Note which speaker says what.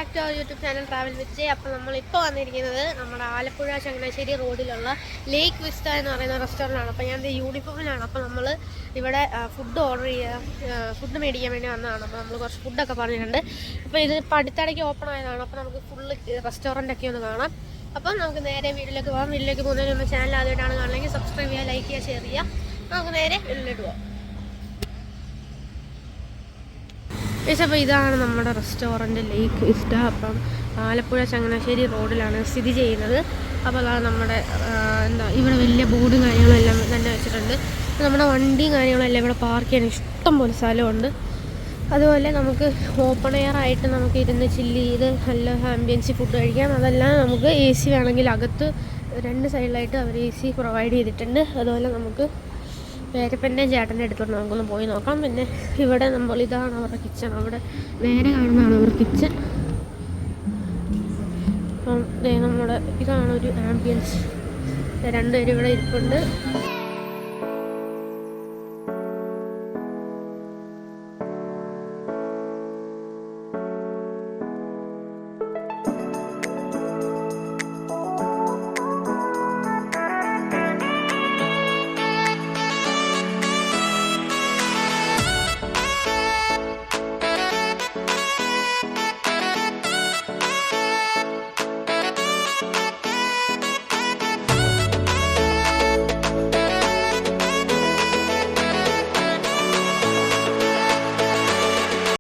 Speaker 1: Back to our YouTube channel travel with. അപ്പോൾ നമ്മളിപ്പോൾ വന്നിരിക്കുന്നത് നമ്മുടെ ആലപ്പുഴ ചങ്ങനാശ്ശേരി റോഡിലുള്ള ലേക്ക് വിസ്റ്റ എന്ന് പറയുന്ന റെസ്റ്റോറൻ്റാണ്. അപ്പോൾ ഞാൻ യൂണിഫോമിലാണ്. അപ്പോൾ നമ്മൾ ഇവിടെ ഫുഡ് മേടിക്കാൻ വേണ്ടി വന്നതാണ്. അപ്പോൾ നമ്മൾ കുറച്ച് ഫുഡൊക്കെ പറഞ്ഞിട്ടുണ്ട്. അപ്പോൾ ഇത് ഇപ്പോൾ അടുത്തിടയ്ക്ക് ഓപ്പൺ ആയതാണ്. അപ്പോൾ നമുക്ക് ഫുള്ള് റെസ്റ്റോറൻ്റൊക്കെ ഒന്ന് കാണാം. അപ്പം നമുക്ക് നേരെ വീട്ടിലേക്ക് പോകാം. വീട്ടിലേക്ക് പോകുന്നതിന് മുമ്പ് ചാനൽ ആദ്യമായിട്ടാണ് കാണണമെങ്കിൽ സബ്സ്ക്രൈബ് ചെയ്യുക, ലൈക്ക് ചെയ്യുക, ഷെയർ ചെയ്യുക. നമുക്ക് നേരെ വീട്ടിലേക്ക് പോകാം. അപ്പോൾ ഇതാണ് നമ്മുടെ റെസ്റ്റോറൻറ്റ് ലേക്ക് വിസ്റ്റ. അപ്പം ആലപ്പുഴ ചങ്ങനാശ്ശേരി റോഡിലാണ് സ്ഥിതി ചെയ്യുന്നത്. അപ്പോൾ അതാണ് നമ്മുടെ ഇവിടെ വലിയ ബോർഡും കാര്യങ്ങളെല്ലാം തന്നെ വെച്ചിട്ടുണ്ട്. നമ്മുടെ വണ്ടിയും കാര്യങ്ങളെല്ലാം ഇവിടെ പാർക്ക് ചെയ്യാൻ ഇഷ്ടം പോലെ സ്ഥലമുണ്ട്. അതുപോലെ നമുക്ക് ഓപ്പൺ എയർ ആയിട്ട് നമുക്ക് ഇരുന്ന് ചില്ല് ചെയ്ത് നല്ല ആംബിയൻസി ഫുഡ് കഴിക്കാം. അതെല്ലാം നമുക്ക് എ സി വേണമെങ്കിൽ അകത്ത് 2 സൈഡിലായിട്ട് അവർ എ സി പ്രൊവൈഡ് ചെയ്തിട്ടുണ്ട്. അതുപോലെ നമുക്ക് പേരപ്പൻ്റെ ചേട്ടൻ്റെ അടുത്തോട്ട് നമുക്കൊന്ന് പോയി നോക്കാം. പിന്നെ ഇവിടെ ഇതാണ് അവരുടെ കിച്ചൺ. അവിടെ നേരെ കാണുന്നതാണ് അവരുടെ കിച്ചൺ. അപ്പം ഇതാണ് ഒരു ആംബിയൻസ്. 2 പേര് ഇവിടെ ഇരിപ്പുണ്ട്.